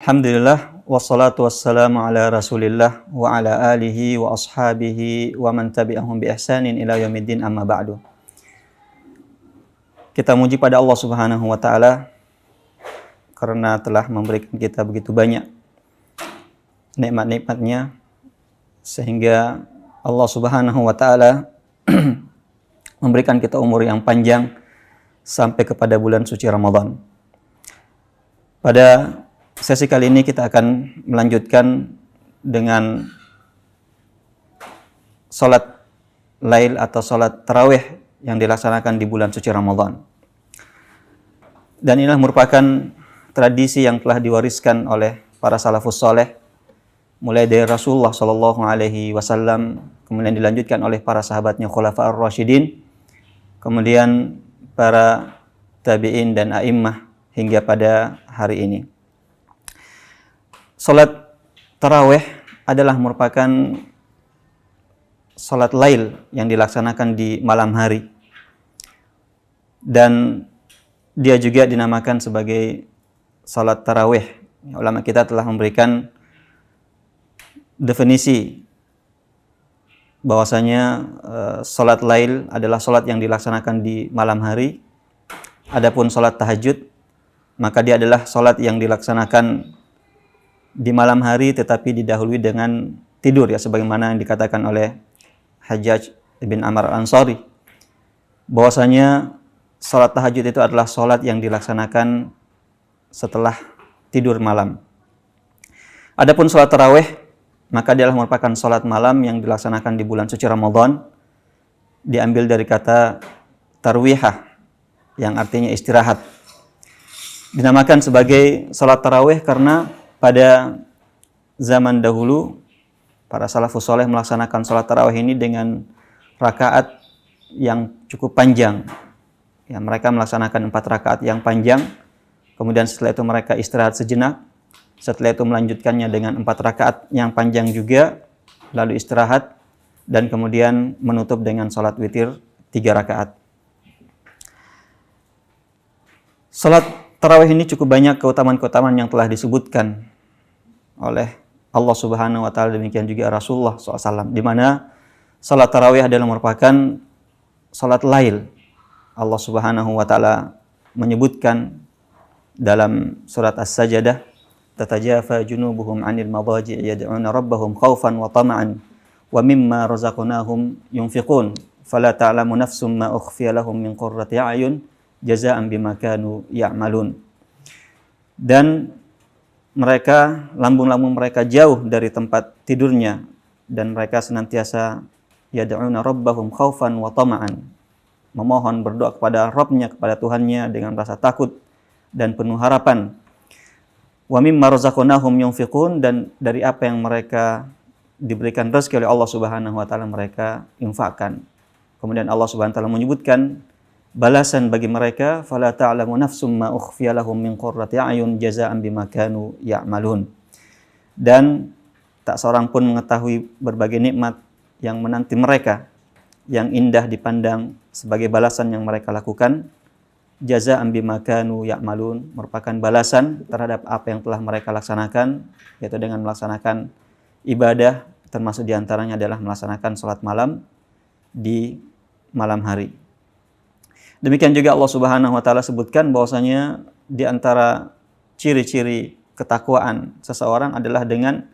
Alhamdulillah wassalatu wassalamu ala Rasulillah wa ala alihi wa ashabihi wa man tabi'ahum bi ihsanin ila yaumiddin amma ba'du. Kita muji pada Allah Subhanahu wa taala karena telah memberikan kita begitu banyak nikmat-nikmatnya sehingga Allah Subhanahu wa taala memberikan kita umur yang panjang sampai kepada bulan suci Ramadan. Pada sesi kali ini kita akan melanjutkan dengan salat lail atau salat tarawih yang dilaksanakan di bulan suci Ramadan. Dan inilah merupakan tradisi yang telah diwariskan oleh para salafus saleh mulai dari Rasulullah sallallahu alaihi wasallam, kemudian dilanjutkan oleh para sahabatnya Khulafaur Rasyidin, kemudian para tabi'in dan a'immah hingga pada hari ini. Salat tarawih adalah merupakan salat lail yang dilaksanakan di malam hari. Dan dia juga dinamakan sebagai salat tarawih. Ulama kita telah memberikan definisi bahwasanya salat lail adalah salat yang dilaksanakan di malam hari. Adapun salat tahajud, maka dia adalah salat yang dilaksanakan di malam hari tetapi didahului dengan tidur, ya, sebagaimana yang dikatakan oleh Hajjaj bin Amr al-Ansari bahwasanya salat tahajud itu adalah salat yang dilaksanakan setelah tidur malam. Adapun salat tarawih, maka dia adalah merupakan salat malam yang dilaksanakan di bulan suci Ramadan, diambil dari kata tarwihah yang artinya istirahat. Dinamakan sebagai salat tarawih karena pada zaman dahulu para salafus saleh melaksanakan salat tarawih ini dengan rakaat yang cukup panjang. Ya, mereka melaksanakan 4 rakaat yang panjang, kemudian setelah itu mereka istirahat sejenak, setelah itu melanjutkannya dengan 4 rakaat yang panjang juga, lalu istirahat, dan kemudian menutup dengan salat witir 3 rakaat. Salat tarawih ini cukup banyak keutamaan-keutamaan yang telah disebutkan oleh Allah Subhanahu wa taala, demikian juga Rasulullah SAW, di mana salat tarawih adalah merupakan salat lail. Allah Subhanahu wa taala menyebutkan dalam surat As-Sajdah, tatajafa junubuhum 'anil madaji' yad'una rabbahum khaufan wa tama'an wa mimma razaqnahum yunfiqun fala ta'lamu nafsum ma ukhfiya lahum min qurrati a'yun jazaa'an bima kanu ya'malun. Dan mereka, lambung-lambung mereka jauh dari tempat tidurnya, dan mereka senantiasa yad'una rabbahum khaufan wa tama'an, memohon, berdoa kepada Rabbnya, kepada Tuhannya dengan rasa takut dan penuh harapan. Wa mimma razaqnahum yunfiqun, dan dari apa yang mereka diberikan rezeki oleh Allah Subhanahu wa taala mereka infakkan. Kemudian Allah Subhanahu wa taala menyebutkan balasan bagi mereka, fala ta'lamu nafsum ma ukhfiya lahum min qurrati a'yun jazaa'an bima kanu ya'malun. Dan tak seorang pun mengetahui berbagai nikmat yang menanti mereka yang indah dipandang sebagai balasan yang mereka lakukan. Jazaa'an bima kanu ya'malun, merupakan balasan terhadap apa yang telah mereka laksanakan, yaitu dengan melaksanakan ibadah, termasuk diantaranya adalah melaksanakan salat malam di malam hari. Demikian juga Allah Subhanahu wa taala sebutkan bahwasanya di antara ciri-ciri ketakwaan seseorang adalah dengan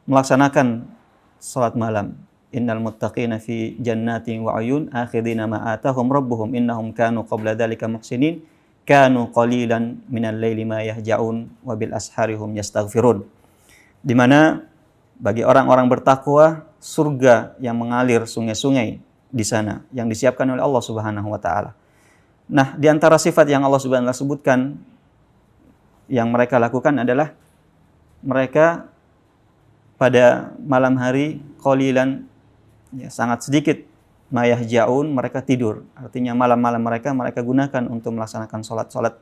melaksanakan salat malam. Innal muttaqina fi jannatin wa 'uyun akhidina ma atahum rabbuhum innahum kanu qabla dzalika muhsinin kanu qalilan minal laili ma yahja'un wa bil asharihum yastaghfirun. Di mana bagi orang-orang bertakwa surga yang mengalir sungai-sungai di sana yang disiapkan oleh Allah Subhanahu wa taala. Nah, di antara sifat yang Allah Subhanahu wa taala sebutkan yang mereka lakukan adalah mereka pada malam hari qalilan, ya, sangat sedikit, mayahjaun, mereka tidur. Artinya malam-malam mereka gunakan untuk melaksanakan salat-salat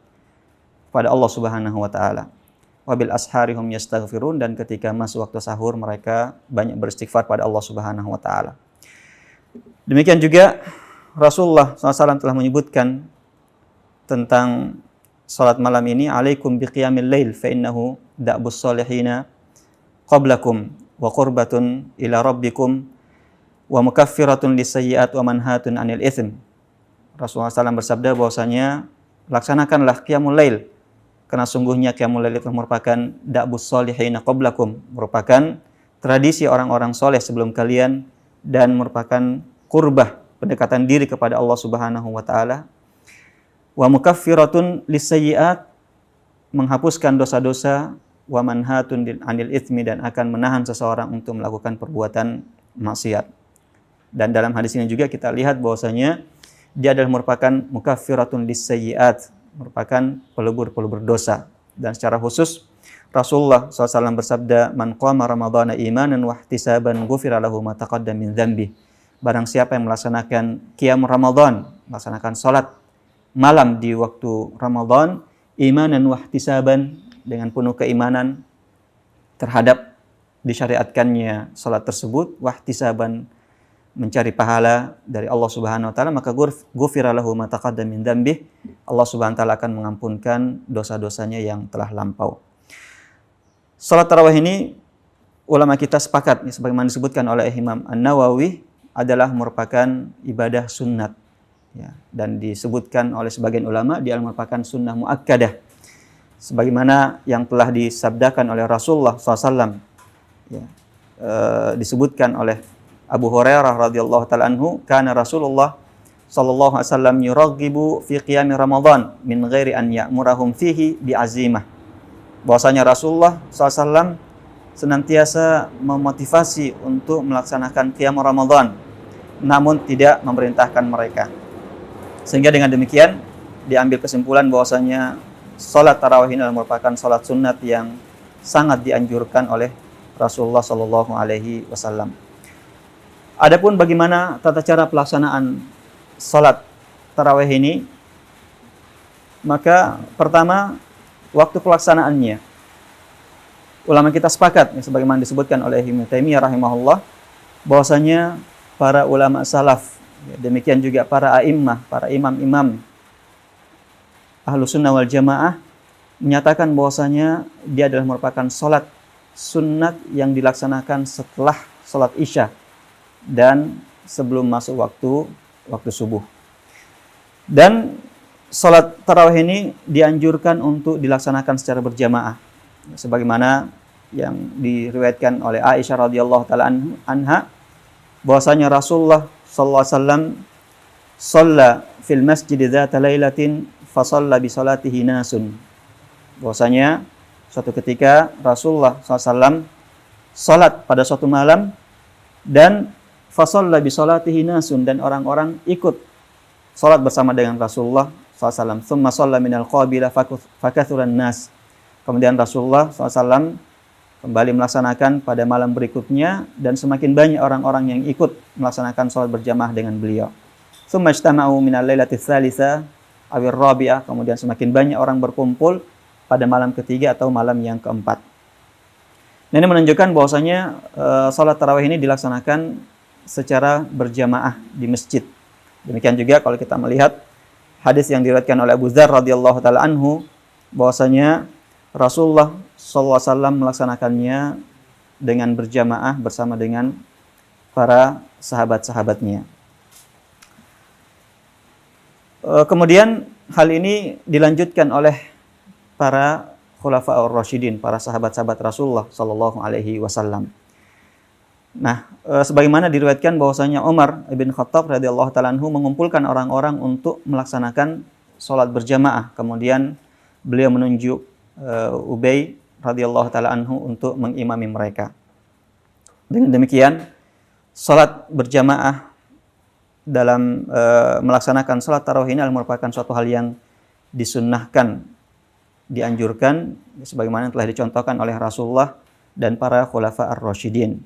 kepada Allah Subhanahu wa taala. Wabil asharihum yastaghfirun, dan ketika masuk waktu sahur mereka banyak beristighfar pada Allah Subhanahu wa taala. Demikian juga Rasulullah SAW telah menyebutkan tentang salat malam ini, alaikum biqiyamil lail fa innahu da'bus salihina qablakum wa qurbatun ila rabbikum wa mukaffiratun lisayyi'at wa manhatun 'anil itsm. Rasulullah SAW bersabda bahwasanya laksanakanlah qiyamul lail, karena sungguhnya qiyamul lail itu merupakan da'bus salihina qablakum, merupakan tradisi orang-orang soleh sebelum kalian, dan merupakan qurbah, pendekatan diri kepada Allah Subhanahu wa taala. Wa mukaffiratun lisayyi'at, menghapuskan dosa-dosa, wa manhatun 'anil itsmi, dan akan menahan seseorang untuk melakukan perbuatan maksiat. Dan dalam hadis ini juga kita lihat bahwasanya dia adalah merupakan mukaffiratun lisayyi'at, merupakan pelebur-pelebur dosa. Dan secara khusus Rasulullah SAW bersabda, man qama ramadhana imanan wa ihtisaban ghufira lahu ma taqaddama min dzambi. Barang siapa yang melaksanakan qiyam Ramadan, melaksanakan salat malam di waktu Ramadan, imanan wa ihtisaban, dengan penuh keimanan terhadap disyariatkannya salat tersebut, wa ihtisaban, mencari pahala dari Allah Subhanahu wa taala, maka ghufira lahu ma taqaddama min dzambi, Allah Subhanahu wa taala akan mengampunkan dosa-dosanya yang telah lampau. Salat tarawih ini ulama kita sepakat, sebagaimana disebutkan oleh Imam An-Nawawi, adalah merupakan ibadah sunnat, ya, dan disebutkan oleh sebagian ulama dia merupakan sunnah muakkadah, sebagaimana yang telah disabdakan oleh Rasulullah SAW, ya, disebutkan oleh Abu Hurairah radhiyallahu taala anhu, kana Rasulullah sallallahu alaihi wasallam yuraghibu fi qiyam Ramadan min ghairi an ya'murahum fihi bi'azimah. Bahwasanya Rasulullah SAW senantiasa memotivasi untuk melaksanakan qiyam Ramadan, namun tidak memerintahkan mereka. Sehingga dengan demikian diambil kesimpulan bahwasanya salat tarawih ini merupakan salat sunnat yang sangat dianjurkan oleh Rasulullah sallallahu alaihi wasallam. Adapun bagaimana tata cara pelaksanaan salat tarawih ini, maka pertama, waktu pelaksanaannya ulama kita sepakat, ya, sebagaimana disebutkan oleh Ibnu Taimiyah rahimahullah, bahwasanya para ulama salaf, ya, demikian juga para a'immah, para imam-imam Ahlus Sunnah wal Jamaah menyatakan bahwasanya dia adalah merupakan salat sunnat yang dilaksanakan setelah salat Isya dan sebelum masuk waktu subuh. Dan salat tarawih ini dianjurkan untuk dilaksanakan secara berjamaah, sebagaimana yang diriwayatkan oleh Aisyah radhiyallahu taala anha, bahwasanya Rasulullah sallallahu alaihi wasallam shalla fil masjid dzata lailatin fa shalla bi salatihi nasun. Bahwasanya suatu ketika Rasulullah SAW salat pada suatu malam, dan fa shalla bi salatihi nasun, dan orang-orang ikut salat bersama dengan Rasulullah SAW. Tsumma shalla minal qabila fakathuran nas. Kemudian Rasulullah SAW kembali melaksanakan pada malam berikutnya, dan semakin banyak orang-orang yang ikut melaksanakan salat berjamaah dengan beliau. Tsumma ijtama'u minal lailati tsalitsah awir rabi'ah. Kemudian semakin banyak orang berkumpul pada malam ketiga atau malam yang keempat. Nah, ini menunjukkan bahwasanya salat tarawih ini dilaksanakan secara berjamaah di masjid. Demikian juga kalau kita melihat hadis yang diriwayatkan oleh Abu Dzar radhiyallahu taala anhu, bahwasanya Rasulullah sallallahu alaihi wasallam melaksanakannya dengan berjamaah bersama dengan para sahabat-sahabatnya. Kemudian hal ini dilanjutkan oleh para khulafa'ur rasyidin, para sahabat-sahabat Rasulullah sallallahu alaihi wasallam. Nah, sebagaimana diriwayatkan bahwasanya Umar bin Khattab radhiyallahu taala anhu mengumpulkan orang-orang untuk melaksanakan salat berjamaah. Kemudian beliau menunjuk Ubay radhiyallahu taala anhu untuk mengimami mereka. Dengan demikian, salat berjamaah dalam melaksanakan salat tarawih ini merupakan suatu hal yang disunnahkan, dianjurkan, sebagaimana telah dicontohkan oleh Rasulullah dan para khulafa ar-rasyidin.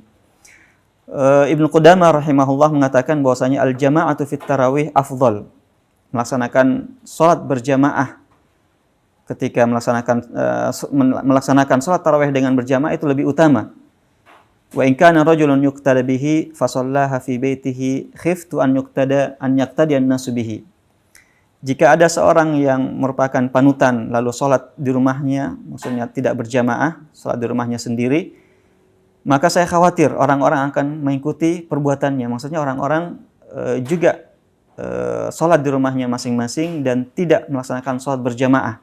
Ibnu Qudamah rahimahullah mengatakan bahwasanya al-jama'atu fit tarawih afdal. Melaksanakan salat berjamaah ketika melaksanakan salat tarawih dengan berjamaah itu lebih utama. Wa in kana rajulun yuqtada bihi fa shallaha fi baitihi khiftu an yaqtadi an-nasu bihi. Jika ada seorang yang merupakan panutan lalu sholat di rumahnya, maksudnya tidak berjamaah, sholat di rumahnya sendiri, maka saya khawatir orang-orang akan mengikuti perbuatannya. Maksudnya orang-orang juga sholat di rumahnya masing-masing dan tidak melaksanakan sholat berjamaah.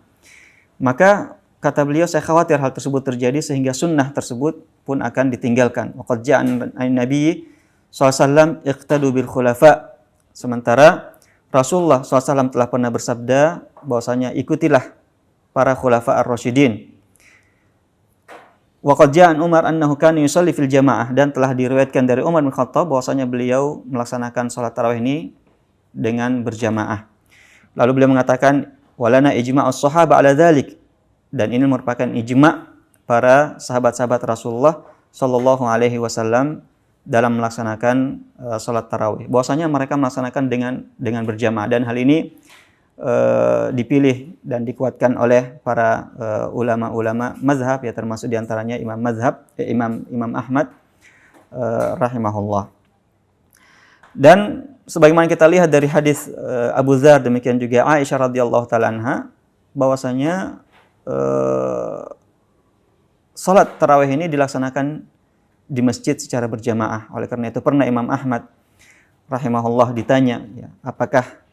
Maka kata beliau, saya khawatir hal tersebut terjadi sehingga sunnah tersebut pun akan ditinggalkan. Waqad ja'a an-nabi sallallahu alaihi wasallam iqtadu bil khulafa. Sementara Rasulullah SAW telah pernah bersabda bahwasanya ikutilah para khulafa ar-rasyidin. Waqad ja'a an Umar annahu kana yusalli fil jamaah, dan telah diriwayatkan dari Umar bin Khattab bahwasanya beliau melaksanakan salat tarawih ini dengan berjamaah. Lalu beliau mengatakan walana ijma'us shahaba ala dzalik, dan ini merupakan ijma' para sahabat-sahabat Rasulullah sallallahu alaihi wasallam dalam melaksanakan salat tarawih. Bahwasanya mereka melaksanakan dengan berjamaah, dan hal ini dipilih dan dikuatkan oleh para ulama-ulama mazhab, ya termasuk diantaranya Imam Ahmad rahimahullah. Dan sebagaimana kita lihat dari hadis Abu Dzar, demikian juga Aisyah radhiyallahu taala anha, bahwasanya salat tarawih ini dilaksanakan di masjid secara berjamaah. Oleh karena itu pernah Imam Ahmad rahimahullah ditanya, ya, apakah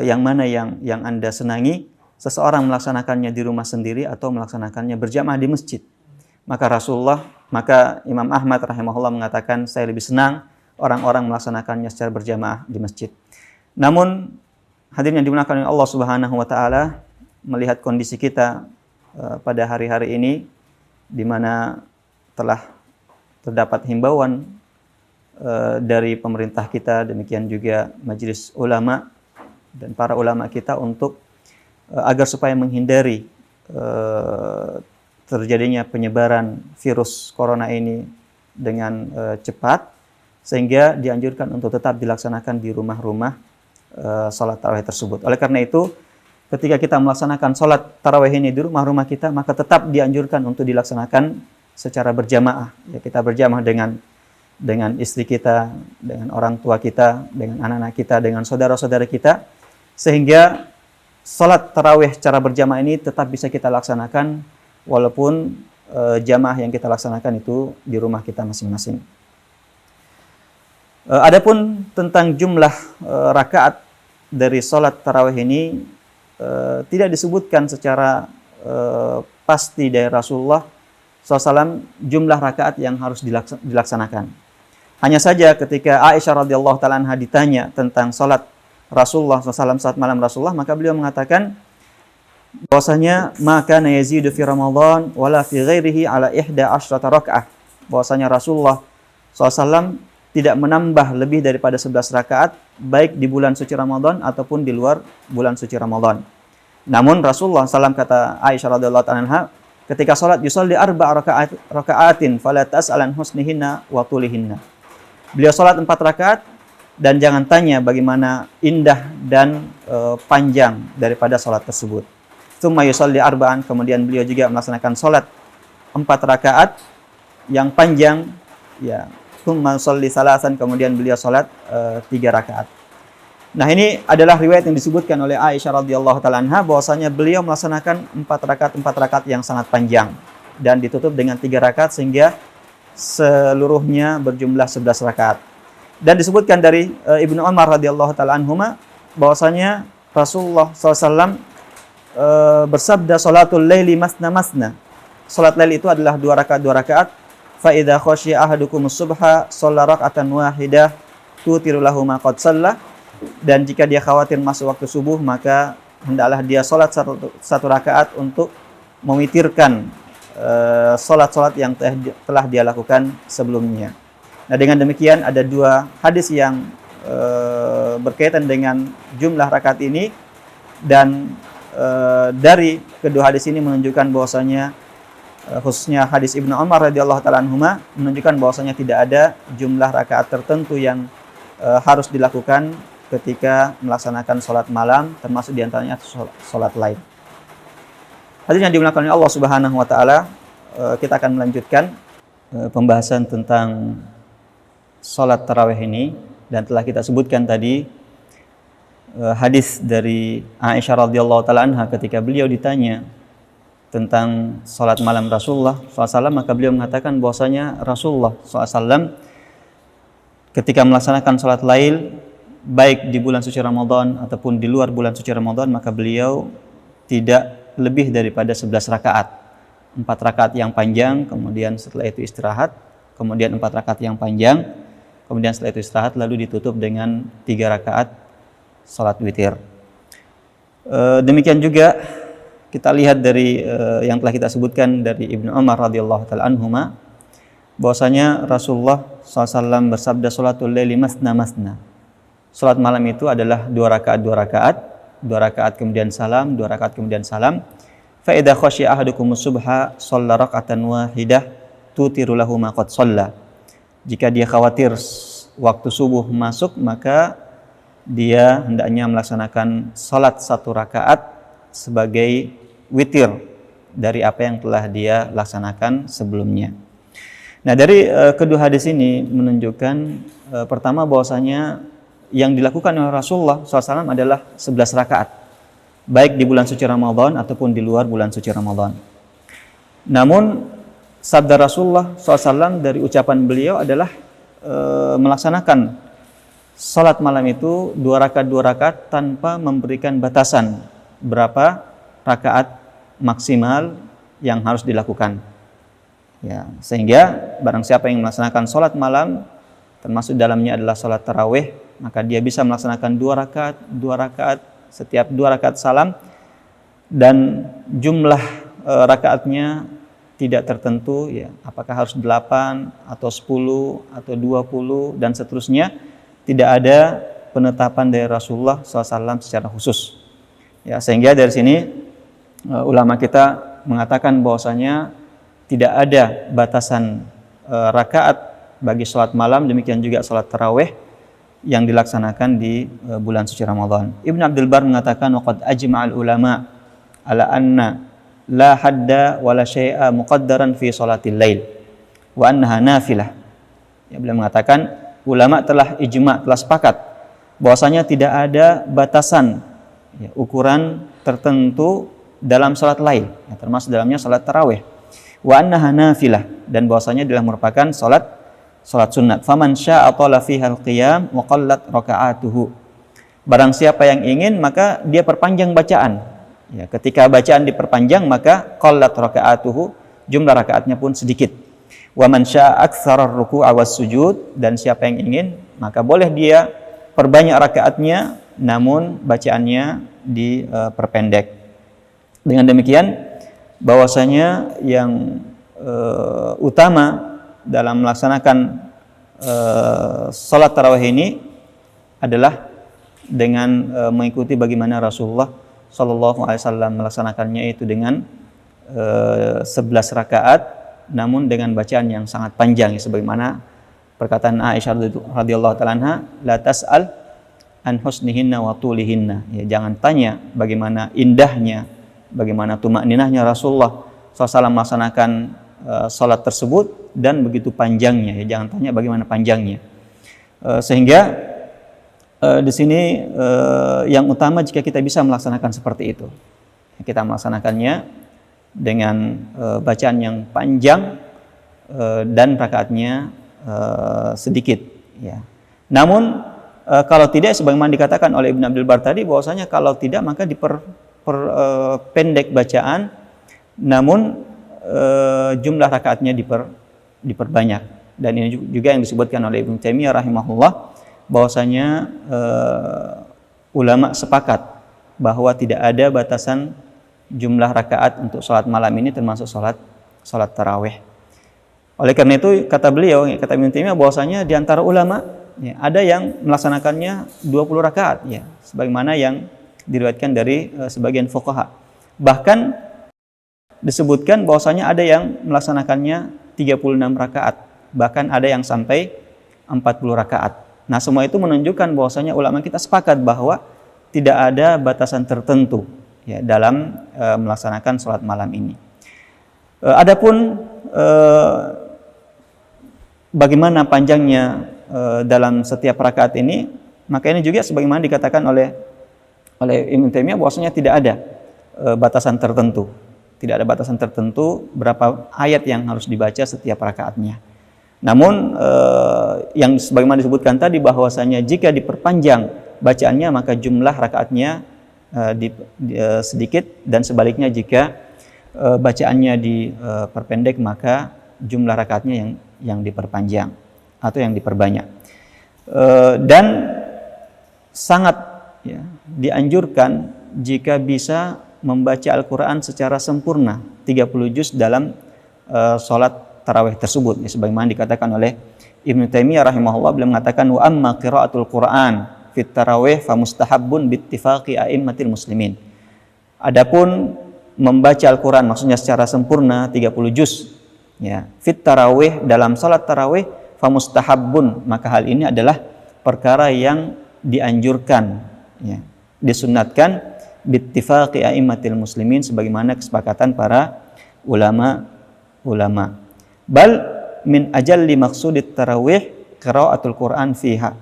yang mana yang Anda senangi, seseorang melaksanakannya di rumah sendiri atau melaksanakannya berjamaah di masjid? Maka Imam Ahmad rahimahullah mengatakan, saya lebih senang orang-orang melaksanakannya secara berjamaah di masjid. Namun hadirin yang dimuliakan oleh Allah Subhanahu wa taala, melihat kondisi kita pada hari-hari ini di mana telah terdapat himbauan dari pemerintah kita, demikian juga majelis ulama dan para ulama kita untuk agar supaya menghindari terjadinya penyebaran virus corona ini dengan cepat, sehingga dianjurkan untuk tetap dilaksanakan di rumah-rumah salat tarawih tersebut. Oleh karena itu, ketika kita melaksanakan salat tarawih ini di rumah-rumah kita, maka tetap dianjurkan untuk dilaksanakan secara berjamaah. Ya, kita berjamaah dengan istri kita, dengan orang tua kita, dengan anak-anak kita, dengan saudara-saudara kita, sehingga salat tarawih secara berjamaah ini tetap bisa kita laksanakan walaupun jamaah yang kita laksanakan itu di rumah kita masing-masing. Adapun tentang jumlah rakaat dari salat tarawih ini tidak disebutkan secara pasti dari Rasulullah SAW jumlah rakaat yang harus dilaksanakan. Hanya saja ketika Aisyah radhiyallahu taala anha ditanya tentang salat Rasulullah SAW saat malam Rasulullah, maka beliau mengatakan bahwasanya maka yazidu fi Ramadan wala fi ghairihi ala 11 rakaat. Bahwasanya Rasulullah SAW tidak menambah lebih daripada 11 rakaat baik di bulan suci Ramadan ataupun di luar bulan suci Ramadan. Namun Rasulullah SAW, kata Aisyah radhiyallahu taala anha, ketika salat yusalli 4 rakaatin fala tas'alan husnihinna wa tulihinna. Beliau salat 4 rakaat dan jangan tanya bagaimana indah dan panjang daripada salat tersebut. Tsumma yusalli 4, kemudian beliau juga melaksanakan salat 4 rakaat yang panjang, ya. Tsumma yusalli 3, kemudian beliau salat 3 rakaat. Nah, ini adalah riwayat yang disebutkan oleh Aisyah radhiyallahu taala anha bahwasanya beliau melaksanakan 4 rakaat yang sangat panjang dan ditutup dengan 3 rakaat sehingga seluruhnya berjumlah 11 rakaat. Dan disebutkan dari Ibnu Umar radhiyallahu taala anhuma bahwasanya Rasulullah SAW bersabda, salatul laili masna. Salat lail itu adalah 2 rakaat. Fa idza khashiya ahadukumus subha shalla rak'atan wahidah tutiru lahu ma qad shalla. Dan jika dia khawatir masuk waktu subuh, maka hendaklah dia salat satu rakaat untuk memitirkan salat-salat yang telah dia lakukan sebelumnya. Nah, dengan demikian ada 2 hadis yang berkaitan dengan jumlah rakaat ini, dan dari kedua hadis ini menunjukkan bahwasanya khususnya hadis Ibnu Umar radhiyallahu taala anhuma menunjukkan bahwasanya tidak ada jumlah rakaat tertentu yang harus dilakukan ketika melaksanakan sholat malam, termasuk diantaranya sholat lain. Hadirin yang dimuliakan oleh Allah Subhanahu wa taala, kita akan melanjutkan pembahasan tentang sholat tarawih ini, dan telah kita sebutkan tadi hadis dari Aisyah radhiyallahu taala anha ketika beliau ditanya tentang salat malam Rasulullah SAW, maka beliau mengatakan bahwasanya Rasulullah SAW ketika melaksanakan salat lail baik di bulan suci Ramadan ataupun di luar bulan suci Ramadan, maka beliau tidak lebih daripada 11 rakaat. 4 rakaat yang panjang, kemudian setelah itu istirahat, kemudian 4 rakaat yang panjang, kemudian setelah itu istirahat, lalu ditutup dengan 3 rakaat salat witir. Demikian juga kita lihat dari yang telah kita sebutkan dari Ibnu Umar radhiyallahu taala anhuma, bahwasanya Rasulullah SAW bersabda, salatul laili masna masna. Salat malam itu adalah 2 rakaat 2 rakaat, 2 rakaat kemudian salam, 2 rakaat kemudian salam. Fa idza khashiya ahadukumus subha shalla raka'atan wahidah tutiru lahu ma qad shalla. Jika dia khawatir waktu subuh masuk, maka dia hendaknya melaksanakan salat 1 rakaat sebagai witir dari apa yang telah dia laksanakan sebelumnya. Nah, dari kedua hadis ini menunjukkan pertama bahwasanya yang dilakukan oleh Rasulullah SAW adalah 11 rakaat, baik di bulan suci Ramadan ataupun di luar bulan suci Ramadan. Namun sabda Rasulullah SAW dari ucapan beliau adalah melaksanakan salat malam itu 2 rakaat tanpa memberikan batasan berapa rakaat maksimal yang harus dilakukan. Ya, sehingga barang siapa yang melaksanakan salat malam, termasuk dalamnya adalah salat tarawih, maka dia bisa melaksanakan 2 rakaat, setiap 2 rakaat salam, dan jumlah rakaatnya tidak tertentu, ya, apakah harus 8 atau 10 atau 20 dan seterusnya. Tidak ada penetapan dari Rasulullah SAW secara khusus. Ya, sehingga dari sini ulama kita mengatakan bahwasanya tidak ada batasan rakaat bagi salat malam, demikian juga salat tarawih yang dilaksanakan di bulan suci Ramadan. Ibnu Abdul Bar mengatakan waqad ajma'al ulama ala anna la hadda wala syai'a muqaddaran fi salatil lail wa annaha nafilah. Ya, beliau mengatakan ulama telah ijma', telah sepakat bahwasanya tidak ada batasan, ya, ukuran tertentu dalam salat lail, ya, termasuk dalamnya salat tarawih. Wa annaha nafilah, dan bahwasanya adalah merupakan salat sunat. Faman syaa'a tala fiha al-qiyam wa qallat raka'atuhu. Barang siapa yang ingin maka dia perpanjang bacaan. Ya, ketika bacaan diperpanjang maka qallat raka'atuhu, jumlah rakaatnya pun sedikit. Wa man syaa'a aktsara ar-ruku'a was-sujud, dan siapa yang ingin maka boleh dia perbanyak rakaatnya namun bacaannya diperpendek. Dengan demikian bahwasanya yang utama dalam melaksanakan salat tarawih ini adalah dengan mengikuti bagaimana Rasulullah Shallallahu Alaihi Wasallam melaksanakannya, itu dengan 11 rakaat, namun dengan bacaan yang sangat panjang, ya, sebagaimana perkataan Aisyah radhiyallahu taala anha, la tas'al an husnihinna wa tulihinna. Ya, jangan tanya bagaimana indahnya, bagaimana tumakninahnya Rasulullah SAW melaksanakan salat tersebut dan begitu panjangnya, ya, jangan tanya bagaimana panjangnya. Sehingga di sini yang utama jika kita bisa melaksanakan seperti itu, kita melaksanakannya dengan bacaan yang panjang dan rakaatnya sedikit, ya. Namun kalau tidak, sebagaimana dikatakan oleh Ibnu Abdul Bar tadi, bahwasanya kalau tidak maka pendek bacaan, namun jumlah rakaatnya diperbanyak. Dan ini juga yang disebutkan oleh Ibnu Taimiyah rahimahullah, bahwasanya ulama sepakat bahwa tidak ada batasan jumlah rakaat untuk salat malam ini, termasuk salat tarawih. Oleh karena itu kata beliau, kata Ibnu Taimiyah, bahwasanya di antara ulama, ya, ada yang melaksanakannya 20 rakaat, ya, sebagaimana yang diriwayatkan dari sebagian fuqaha. Bahkan disebutkan bahwasanya ada yang melaksanakannya 36 rakaat, bahkan ada yang sampai 40 rakaat. Nah, semua itu menunjukkan bahwasanya ulama kita sepakat bahwa tidak ada batasan tertentu, ya, dalam melaksanakan salat malam ini. Adapun bagaimana panjangnya dalam setiap rakaat ini, maka ini juga sebagaimana dikatakan oleh oleh Ibnu Taimiyah bahwasanya tidak ada batasan tertentu. Tidak ada batasan tertentu berapa ayat yang harus dibaca setiap rakaatnya. Namun yang sebagaimana disebutkan tadi bahwasanya jika diperpanjang bacaannya maka jumlah rakaatnya sedikit, dan sebaliknya jika bacaannya diperpendek maka jumlah rakaatnya yang diperpanjang atau yang diperbanyak. Dan sangat dianjurkan jika bisa membaca Al-Quran secara sempurna 30 juz dalam sholat tarawih tersebut, sebagaimana dikatakan oleh Ibnu Taimiyah rahimahullah. Beliau mengatakan wa amma qiraatul Quran fit tarawih fa mustahabbun bittifaqi a'immatil muslimin. Adapun membaca Al-Quran maksudnya secara sempurna 30 juz fit tarawih dalam sholat tarawih fa mustahabbun, maka hal ini adalah perkara yang dianjurkan, disunnatkan bittifaqi a'immatil muslimin, sebagaimana kesepakatan para ulama. Bal min ajalli maqsudit tarawih qiraatul Quran fiha.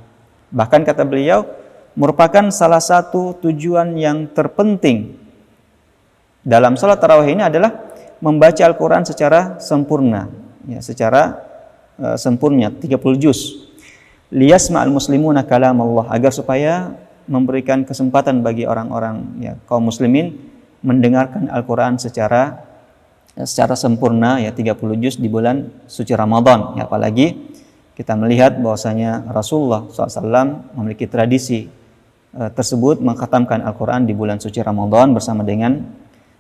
Bahkan kata beliau merupakan salah satu tujuan yang terpenting dalam salat tarawih ini adalah membaca Al-Quran secara sempurna, sempurna 30 juz. Liyasma'al muslimuna kalam Allah, agar supaya memberikan kesempatan bagi orang-orang kaum muslimin mendengarkan Al-Quran secara sempurna 30 juz di bulan suci Ramadan. Apalagi kita melihat bahwasanya Rasulullah SAW memiliki tradisi tersebut mengkhatamkan Al-Quran di bulan suci Ramadan bersama dengan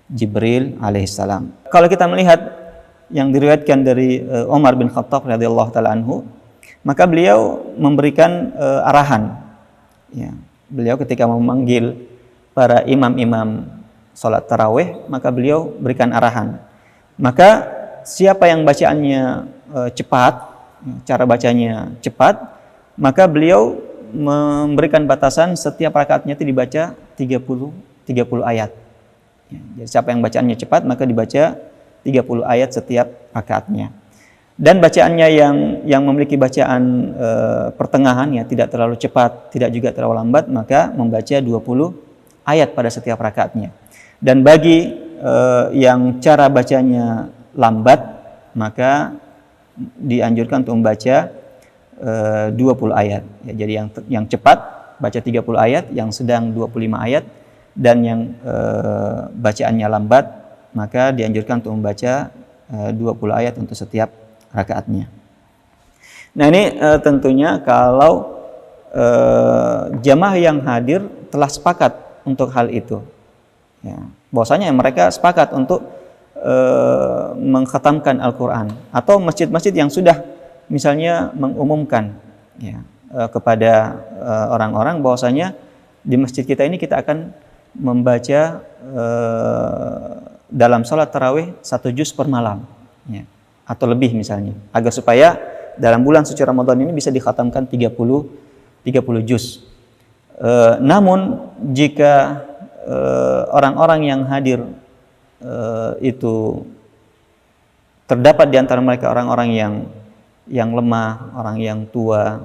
Jibril alaihissalam. Kalau kita melihat yang diriwayatkan dari Umar bin Khattab radhiyallahu taala anhu, maka beliau memberikan arahan. Beliau ketika memanggil para imam-imam salat tarawih, maka beliau berikan arahan. Maka siapa yang bacaannya cepat, cara bacanya cepat, maka beliau memberikan batasan setiap rakaatnya itu dibaca 30 ayat. Jadi siapa yang bacaannya cepat maka dibaca 30 ayat setiap rakaatnya. Dan bacaannya yang memiliki bacaan pertengahan tidak terlalu cepat, tidak juga terlalu lambat, maka membaca 20 ayat pada setiap rakaatnya. Dan bagi yang cara bacanya lambat, maka dianjurkan untuk membaca 20 ayat. Jadi yang cepat baca 30 ayat, yang sedang 25 ayat, dan yang bacaannya lambat maka dianjurkan untuk membaca 20 ayat untuk setiap rakaatnya. Nah ini tentunya kalau jamaah yang hadir telah sepakat untuk hal itu, bahwasanya mereka sepakat untuk mengkhatamkan Al-Quran, atau masjid-masjid yang sudah misalnya mengumumkan kepada orang-orang bahwasanya di masjid kita ini kita akan membaca dalam sholat tarawih 1 juz per malam, atau lebih misalnya, agar supaya dalam bulan suci Ramadan ini bisa dikhatamkan 30 juz. Namun jika orang-orang yang hadir itu terdapat di antara mereka orang-orang yang lemah, orang yang tua,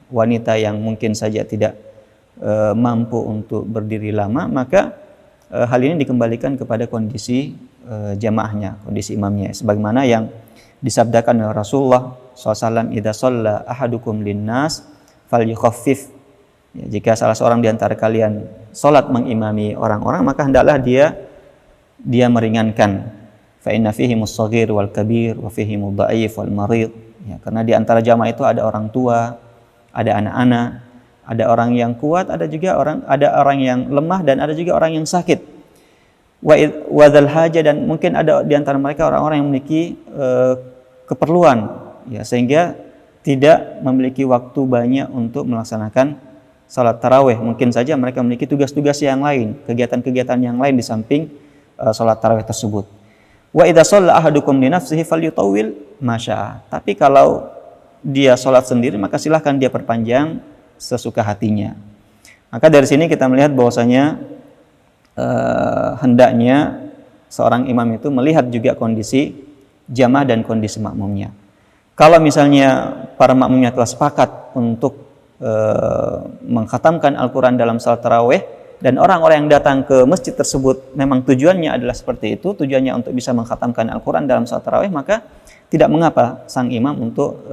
wanita yang mungkin saja tidak mampu untuk berdiri lama, maka hal ini dikembalikan kepada kondisi jamaahnya, kondisi imamnya, sebagaimana yang disabdakan oleh Rasulullah SAW, idza shalla ahadukum linnas falyukhaffif. Jika salah seorang di antara kalian salat mengimami orang-orang, maka hendaklah dia meringankan. Fa inna fihimus shaghir wal kabir wa fihimud dha'if wal marid. Karena di antara jamaah itu ada orang tua, ada anak-anak, ada orang yang kuat, ada orang yang lemah, dan ada juga orang yang sakit. Wa dzal haja, dan mungkin ada di antara mereka orang-orang yang memiliki keperluan, sehingga tidak memiliki waktu banyak untuk melaksanakan salat tarawih. Mungkin saja mereka memiliki tugas-tugas yang lain, kegiatan-kegiatan yang lain di samping salat tarawih tersebut. Wa idza shalla ahadukum li nafsihi falyutawwil ma syaa. Tapi kalau dia salat sendiri maka silahkan dia perpanjang sesuka hatinya. Maka dari sini kita melihat bahwasanya hendaknya seorang imam itu melihat juga kondisi jamaah dan kondisi makmumnya. Kalau misalnya para makmumnya telah sepakat untuk mengkhatamkan Al-Quran dalam salat tarawih dan orang-orang yang datang ke masjid tersebut memang tujuannya adalah seperti itu, tujuannya untuk bisa mengkhatamkan Al-Quran dalam salat tarawih, maka tidak mengapa sang imam untuk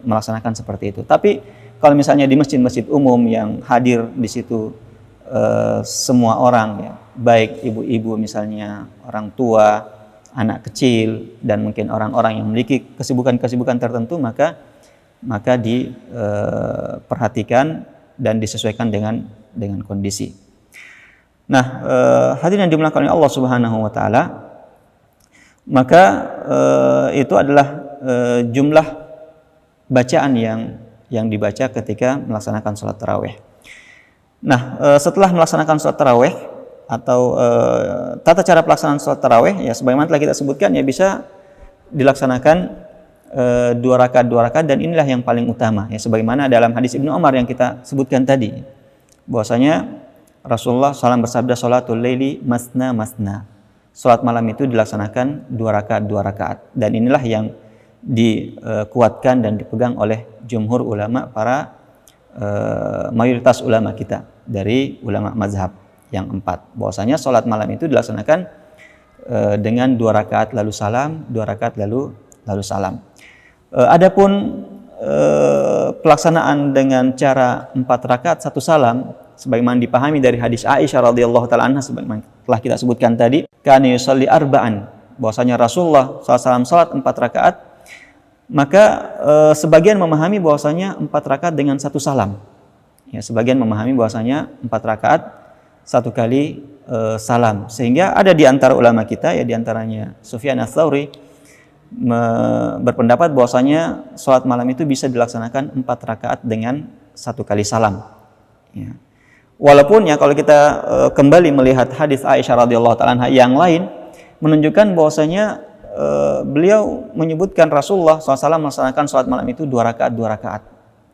melaksanakan seperti itu. Tapi kalau misalnya di masjid-masjid umum yang hadir di situ semua orang, ya, baik ibu-ibu misalnya, orang tua, anak kecil, dan mungkin orang-orang yang memiliki kesibukan-kesibukan tertentu, maka diperhatikan dan disesuaikan dengan kondisi. Nah, hadirin yang dimuliakan oleh Allah Subhanahu wa taala, maka itu adalah jumlah bacaan yang dibaca ketika melaksanakan sholat tarawih. Nah, setelah melaksanakan sholat tarawih atau tata cara pelaksanaan sholat tarawih, ya sebagaimana telah kita sebutkan, ya bisa dilaksanakan 2 rakaat, dan inilah yang paling utama, ya sebagaimana dalam hadis Ibnu Umar yang kita sebutkan tadi, bahwasanya Rasulullah SAW bersabda, sholatul laili masna masna. Salat malam itu dilaksanakan 2 rakaat. Dan inilah yang dikuatkan dan dipegang oleh jumhur ulama, para mayoritas ulama kita dari ulama mazhab yang 4. Bahwasanya salat malam itu dilaksanakan dengan 2 rakaat lalu salam, 2 rakaat lalu salam. Adapun pelaksanaan dengan cara 4 rakaat 1 salam, sebagaimana dipahami dari hadis Aisyah radhiyallahu taala anha, sebagaimana telah kita sebutkan tadi, kana yusalli arba'an, bahwasanya Rasulullah SAW salat 4 rakaat, maka sebagian memahami bahwasanya 4 rakaat dengan 1 salam. Ya, sebagian memahami bahwasanya 4 rakaat 1 kali salam. Sehingga ada di antara ulama kita, ya di antaranya Sufyan Ats-Tsauri, berpendapat bahwasanya salat malam itu bisa dilaksanakan 4 rakaat dengan 1 kali salam. Ya. Walaupun ya kalau kita kembali melihat hadis Aisyah radhiyallahu taala anha yang lain, menunjukkan bahwasanya beliau menyebutkan Rasulullah SAW melaksanakan salat malam itu 2 rakaat.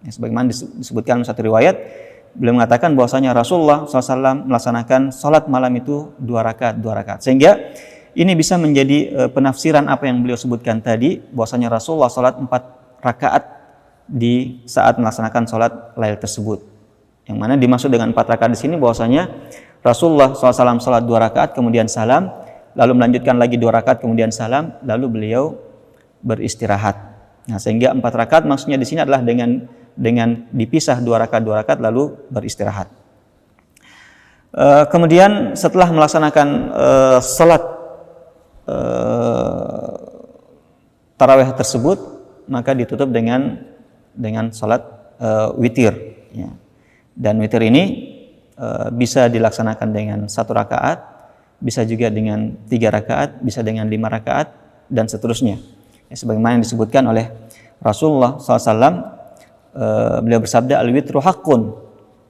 Ya, sebagaimana disebutkan dalam satu riwayat, beliau mengatakan bahwasanya Rasulullah SAW melaksanakan salat malam itu 2 rakaat. Sehingga ini bisa menjadi penafsiran apa yang beliau sebutkan tadi, bahwasanya Rasulullah salat 4 rakaat di saat melaksanakan salat lail tersebut. Yang mana dimaksud dengan 4 rakaat di sini bahwasanya Rasulullah SAW salat 2 rakaat kemudian salam, lalu melanjutkan lagi 2 rakaat kemudian salam, lalu beliau beristirahat. Nah, sehingga 4 rakaat maksudnya di sini adalah dengan dipisah 2 rakaat lalu beristirahat. Kemudian setelah melaksanakan salat tarawih tersebut, maka ditutup dengan salat witir, ya. Dan witir ini bisa dilaksanakan dengan 1 rakaat, bisa juga dengan 3 rakaat, bisa dengan 5 rakaat, dan seterusnya. Ya, sebagaimana yang disebutkan oleh Rasulullah SAW, beliau bersabda, al-witru haqqun.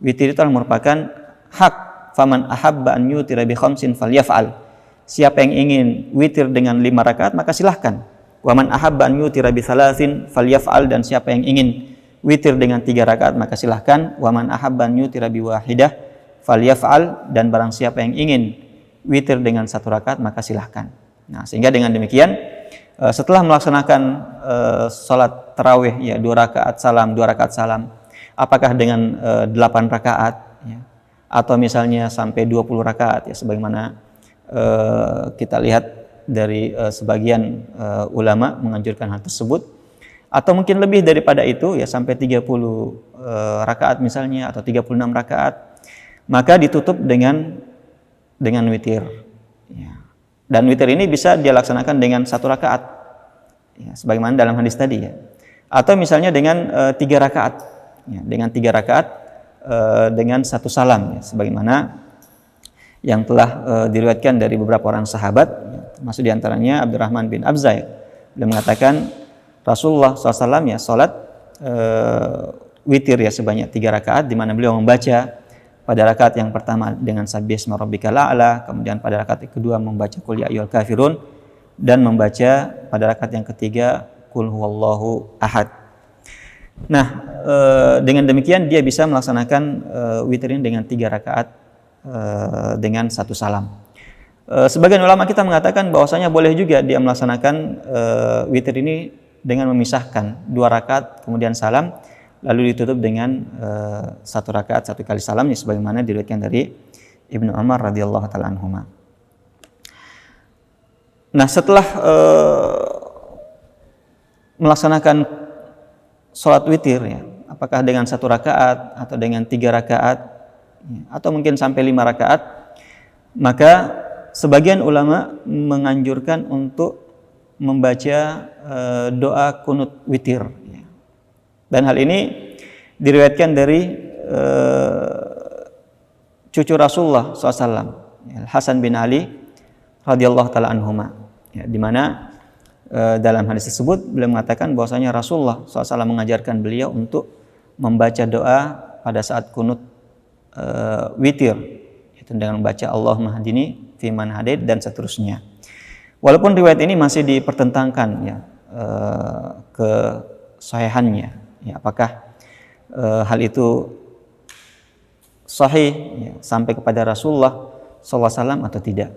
Witir itu merupakan hak. Faman ahabba an yutira bi khamsin falyaf'al. Siapa yang ingin witir dengan 5 rakaat, maka silahkan. Waman ahabba an yutira bi thalathin falyaf'al. Dan siapa yang ingin witir dengan 3 rakaat, maka silahkan. Waman ahabba an yutira bi wahidah falyaf'al. Dan barang siapa yang ingin witir dengan 1 rakaat, maka silahkan. Nah, sehingga dengan demikian, setelah melaksanakan salat tarawih, ya 2 rakaat salam, apakah dengan 8 rakaat, ya, atau misalnya sampai 20 rakaat, ya sebagaimana kita lihat dari sebagian ulama menganjurkan hal tersebut, atau mungkin lebih daripada itu, ya sampai 30 rakaat misalnya, atau 36 rakaat, maka ditutup dengan witir, ya. Dan witir ini bisa dia laksanakan dengan 1 rakaat, ya, sebagaimana dalam hadis tadi, ya. Atau misalnya dengan 3 rakaat, ya, dengan 3 rakaat dengan 1 salam, ya, sebagaimana yang telah diriwayatkan dari beberapa orang sahabat, ya, termasuk diantaranya Abdurrahman bin Abzai. Beliau mengatakan Rasulullah SAW, ya, salat witir, ya, sebanyak 3 rakaat, di mana beliau membaca pada rakaat yang pertama dengan Sabbihisma rabbikal a'la, kemudian pada rakaat yang kedua membaca Qul ya ayyuhal kafirun, dan membaca pada rakaat yang ketiga Qul huwallahu ahad. Nah, dengan demikian dia bisa melaksanakan witir ini dengan 3 rakaat dengan 1 salam. Sebagian ulama kita mengatakan bahwasanya boleh juga dia melaksanakan witir ini dengan memisahkan 2 rakaat kemudian salam, lalu ditutup dengan 1 rakaat 1 kali salamnya, sebagaimana diriwayatkan dari Ibnu Umar radhiyallahu taala anhuma. Nah, setelah melaksanakan sholat witir, ya, apakah dengan 1 rakaat atau dengan 3 rakaat atau mungkin sampai 5 rakaat, maka sebagian ulama menganjurkan untuk membaca doa kunut witir, ya. Dan hal ini diriwayatkan dari cucu Rasulullah SAW, Hasan bin Ali radhiyallahu taala anhuma, ya, di mana dalam hadis tersebut beliau mengatakan bahwasanya Rasulullah SAW mengajarkan beliau untuk membaca doa pada saat kunut witir, itu dengan membaca Allahumma hadini fiman hadait dan seterusnya. Walaupun riwayat ini masih dipertentangkan, ya, kesahihannya, ya, apakah hal itu sahih, ya, sampai kepada Rasulullah SAW atau tidak.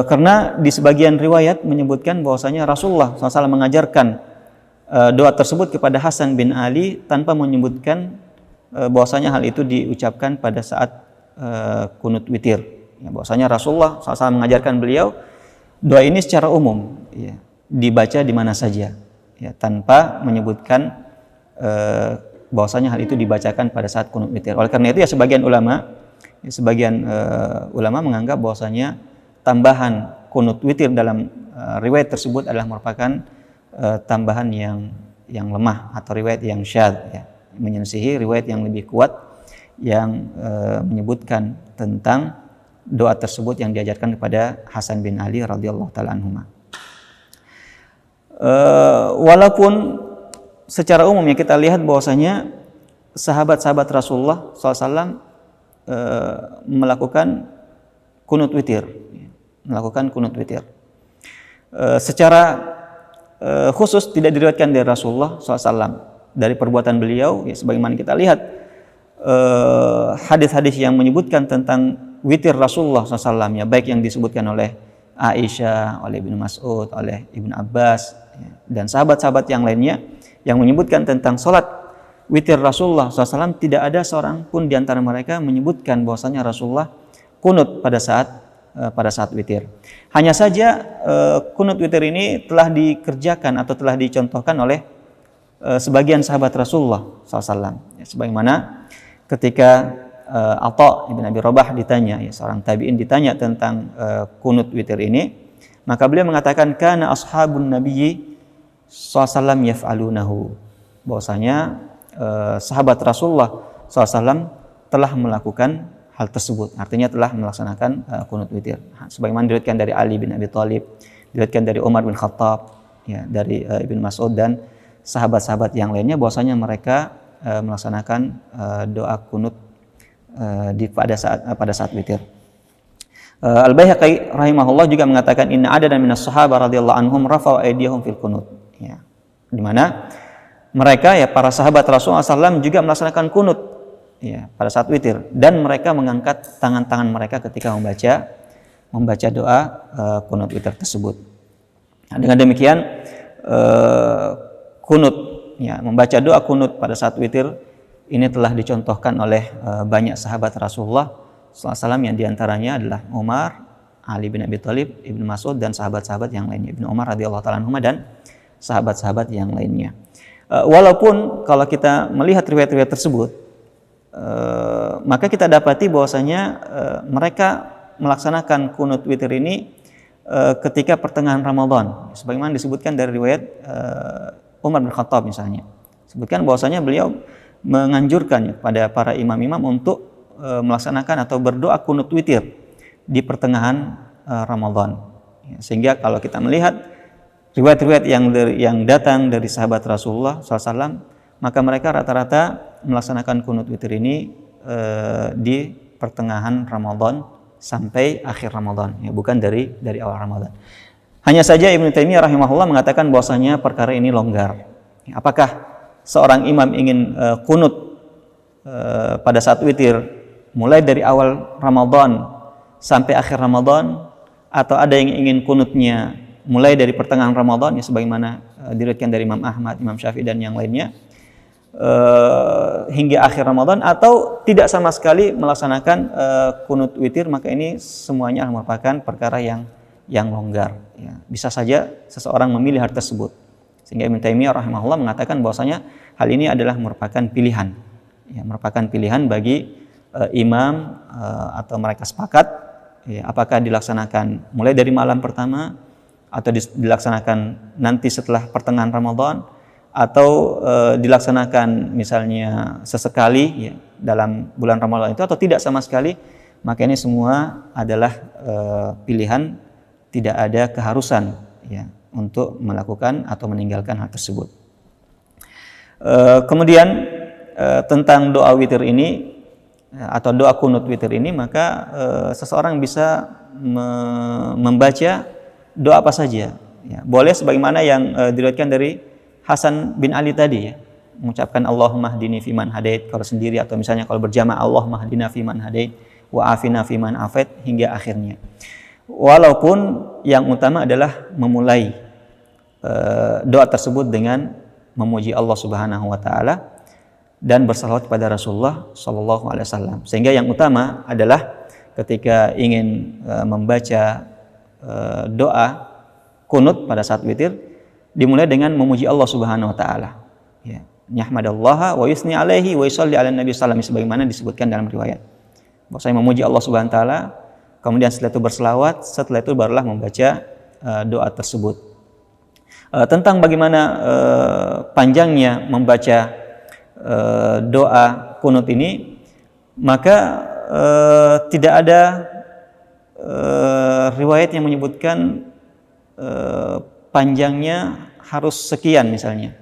Karena di sebagian riwayat menyebutkan bahwasanya Rasulullah SAW mengajarkan doa tersebut kepada Hasan bin Ali tanpa menyebutkan bahwasanya hal itu diucapkan pada saat kunut witir. Ya, bahwasanya Rasulullah SAW mengajarkan beliau doa ini secara umum, ya, dibaca di mana saja, ya, tanpa menyebutkan bahwasanya hal itu dibacakan pada saat kunut witir. Oleh karena itu, ya, sebagian ulama menganggap bahwasanya tambahan kunut witir dalam riwayat tersebut adalah merupakan tambahan yang lemah atau riwayat yang syadz, ya, menyelisihi riwayat yang lebih kuat yang menyebutkan tentang doa tersebut yang diajarkan kepada Hasan bin Ali radhiyallahu taala anhuma. Walaupun secara umum, ya, kita lihat bahwasanya sahabat-sahabat Rasulullah SAW melakukan kunut witir, secara khusus tidak diriwayatkan dari Rasulullah SAW. Dari perbuatan beliau, ya, sebagaimana kita lihat hadis-hadis yang menyebutkan tentang witir Rasulullah SAW, ya, baik yang disebutkan oleh Aisyah, oleh Ibnu Mas'ud, oleh Ibnu Abbas, ya, dan sahabat-sahabat yang lainnya yang menyebutkan tentang sholat witir Rasulullah SAW, tidak ada seorang pun di antara mereka menyebutkan bahwasanya Rasulullah kunut pada saat witir. Hanya saja kunut witir ini telah dikerjakan atau telah dicontohkan oleh sebagian sahabat Rasulullah SAW, ya, sebagaimana ketika Atha ibn Abi Rabah ditanya, ya, seorang tabi'in ditanya tentang kunut witir ini, maka beliau mengatakan kana ashabun nabiyyi SAW yaf'alunahu, bahwasanya sahabat Rasulullah SAW telah melakukan hal tersebut, artinya telah melaksanakan kunut witir. Sebagaimana diriwayatkan dari Ali bin Abi Thalib, diriwayatkan dari Umar bin Khattab, ya, dari Ibnu Mas'ud dan sahabat-sahabat yang lainnya, bahwasanya mereka melaksanakan doa kunut pada saat witir. Al-Baihaqi rahimahullah juga mengatakan inna adadan minas sahabah radhiyallahu anhum rafa'u aydiyahum fil kunut, ya, di mana mereka, ya, para sahabat Rasulullah SAW juga melaksanakan kunut, ya, pada saat witir, dan mereka mengangkat tangan-tangan mereka ketika membaca doa kunut witir tersebut. Nah, dengan demikian kunut, ya, membaca doa kunut pada saat witir ini telah dicontohkan oleh banyak sahabat Rasulullah SAW, yang diantaranya adalah Umar, Ali bin Abi Thalib, Ibnu Mas'ud, dan sahabat-sahabat yang lainnya, Ibnu Umar radhiyallahu taala anhu dan sahabat-sahabat yang lainnya. Walaupun kalau kita melihat riwayat-riwayat tersebut, maka kita dapati bahwasanya mereka melaksanakan kunut witir ini ketika pertengahan Ramadan, sebagaimana disebutkan dari riwayat Umar bin Khattab misalnya, sebutkan bahwasanya beliau menganjurkan pada para imam-imam untuk melaksanakan atau berdoa kunut witir di pertengahan Ramadan. Sehingga kalau kita melihat riwayat-riwayat yang datang dari sahabat Rasulullah SAW, maka mereka rata-rata melaksanakan kunut witir ini di pertengahan Ramadan sampai akhir Ramadan, ya, bukan dari awal Ramadan. Hanya saja Ibnu Taimiyah rahimahullah mengatakan bahwasanya perkara ini longgar. Apakah seorang imam ingin kunut pada saat witir mulai dari awal Ramadan sampai akhir Ramadan, atau ada yang ingin kunutnya mulai dari pertengahan Ramadan, ya, sebagaimana diriwayatkan dari Imam Ahmad, Imam Syafi'i dan yang lainnya, hingga akhir Ramadan, atau tidak sama sekali melaksanakan kunut witir, maka ini semuanya merupakan perkara yang longgar. Ya. Bisa saja seseorang memilih hal tersebut. Sehingga Ibnu Taimiyah rahimahullah mengatakan bahwasanya hal ini adalah merupakan pilihan. Ya, merupakan pilihan bagi imam atau mereka sepakat, ya, apakah dilaksanakan mulai dari malam pertama atau dilaksanakan nanti setelah pertengahan Ramadan, atau dilaksanakan misalnya sesekali ya, dalam bulan Ramadan itu, atau tidak sama sekali. Maka ini semua adalah pilihan, tidak ada keharusan ya untuk melakukan atau meninggalkan hal tersebut. Kemudian tentang doa witir ini atau doa kunut witir ini, maka seseorang bisa membaca doa apa saja ya. Boleh sebagaimana yang diriwayatkan dari Hasan bin Ali tadi ya, mengucapkan Allahumma hdini fiman hadait kalau sendiri, atau misalnya kalau berjamaah Allahumma hdina fiman hadait wa afina fiman afait hingga akhirnya. Walaupun yang utama adalah memulai doa tersebut dengan memuji Allah Subhanahu wa taala dan bersalawat kepada Rasulullah sallallahu alaihi wasallam. Sehingga yang utama adalah ketika ingin membaca doa kunut pada saat witir, dimulai dengan memuji Allah Subhanahu wa taala. Ya, nyahmadallaha wa yusni alaihi wa yusalli ala nabi sallallahu alaihi wasallam, sebagaimana disebutkan dalam riwayat. Bahwasanya memuji Allah Subhanahu wa taala, kemudian setelah itu berselawat, setelah itu barulah membaca doa tersebut. Tentang bagaimana panjangnya membaca doa kunut ini, maka tidak ada riwayat yang menyebutkan panjangnya harus sekian misalnya.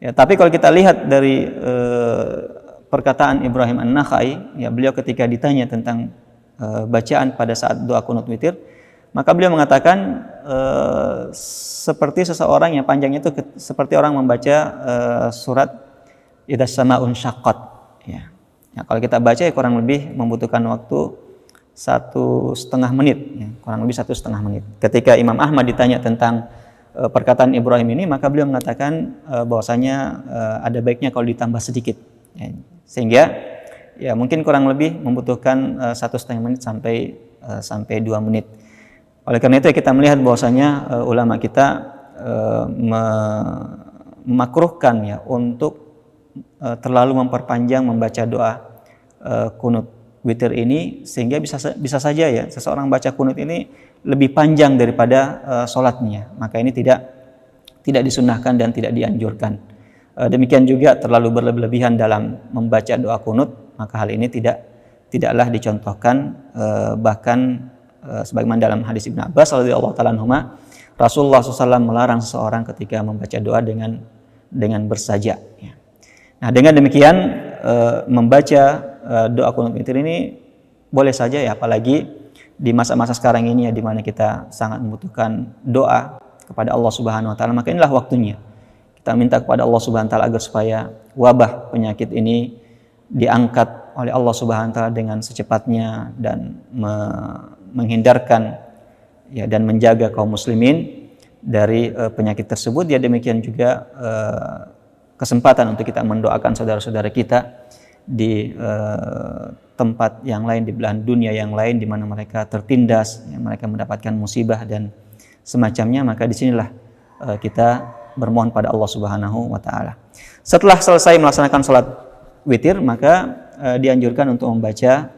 Ya, tapi kalau kita lihat dari perkataan Ibrahim An-Nakhai, ya, beliau ketika ditanya tentang bacaan pada saat doa kunut witir, maka beliau mengatakan seperti seseorang yang panjangnya itu seperti orang membaca surat Idza Samaa'un Syaqqat. Ya. Nah, kalau kita baca ya kurang lebih membutuhkan waktu 1,5 menit, ya, kurang lebih 1,5 menit. Ketika Imam Ahmad ditanya tentang perkataan Ibrahim ini, maka beliau mengatakan bahwasanya ada baiknya kalau ditambah sedikit, ya. Sehingga ya mungkin kurang lebih membutuhkan 1,5 menit sampai 2 menit. Oleh karena itu kita melihat bahwasanya ulama kita memakruhkan ya untuk terlalu memperpanjang membaca doa kunut witir ini, sehingga bisa saja ya seseorang baca kunut ini lebih panjang daripada sholatnya. Maka ini tidak disunahkan dan tidak dianjurkan. Demikian juga terlalu berlebihan dalam membaca doa kunut, maka hal ini tidaklah dicontohkan. Bahkan sebagaimana dalam hadis Ibnu Abbas radhiyallahu taala anhuma, Rasulullah SAW melarang seseorang ketika membaca doa dengan bersajak. Nah, dengan demikian membaca doa kunut witir ini boleh saja ya, apalagi di masa-masa sekarang ini ya, di mana kita sangat membutuhkan doa kepada Allah Subhanahu wa taala. Maka inilah waktunya kita minta kepada Allah Subhanahu wa taala agar supaya wabah penyakit ini diangkat oleh Allah Subhanahu wa taala dengan secepatnya, dan menghindarkan ya dan menjaga kaum muslimin dari penyakit tersebut. Ya, demikian juga kesempatan untuk kita mendoakan saudara-saudara kita di tempat yang lain, di belahan dunia yang lain, di mana mereka tertindas, ya, mereka mendapatkan musibah dan semacamnya. Maka disinilah kita bermohon pada Allah Subhanahu wa taala. Setelah selesai melaksanakan sholat witir, maka dianjurkan untuk membaca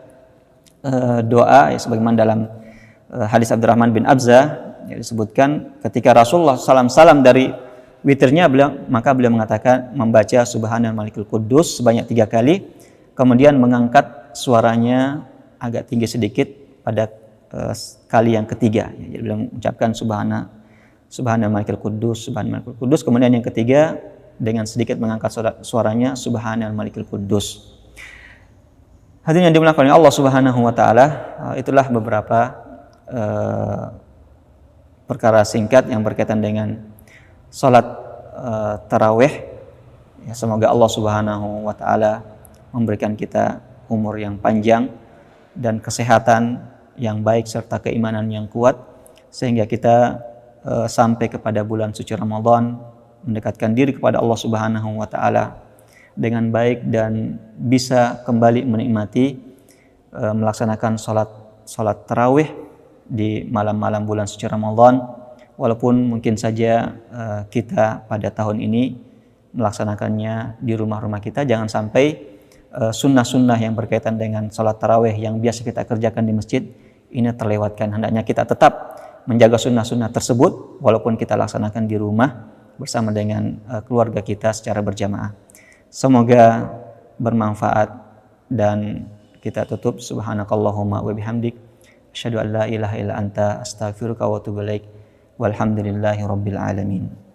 doa ya, sebagaimana dalam hadis Abdurrahman bin Abza yang disebutkan ketika Rasulullah salam dari witirnya, maka beliau mengatakan membaca Subhanal Malikul Quddus sebanyak 3 kali, kemudian mengangkat suaranya agak tinggi sedikit pada kali yang ketiga. Jadi beliau mengucapkan Subhanal Malikul Quddus, Subhanal Malikul Quddus, kemudian yang ketiga dengan sedikit mengangkat suaranya Subhanal Malikul Quddus. Hadirin yang dimuliakan oleh Allah Subhanahu wa taala, itulah beberapa perkara singkat yang berkaitan dengan salat tarawih. Ya, semoga Allah Subhanahu wa taala memberikan kita umur yang panjang dan kesehatan yang baik serta keimanan yang kuat, sehingga kita sampai kepada bulan suci Ramadan, mendekatkan diri kepada Allah Subhanahu wa taala dengan baik dan bisa kembali menikmati melaksanakan salat tarawih di malam-malam bulan suci Ramadan, walaupun mungkin saja kita pada tahun ini melaksanakannya di rumah-rumah kita. Jangan sampai sunnah-sunnah yang berkaitan dengan salat tarawih yang biasa kita kerjakan di masjid ini terlewatkan. Hendaknya kita tetap menjaga sunnah-sunnah tersebut walaupun kita laksanakan di rumah bersama dengan keluarga kita secara berjamaah. Semoga bermanfaat, dan kita tutup subhanakallahumma wa bihamdik asyhadu an la ilaha illa anta astaghfiruka wa atubu ilaik walhamdulillahi rabbil alamin.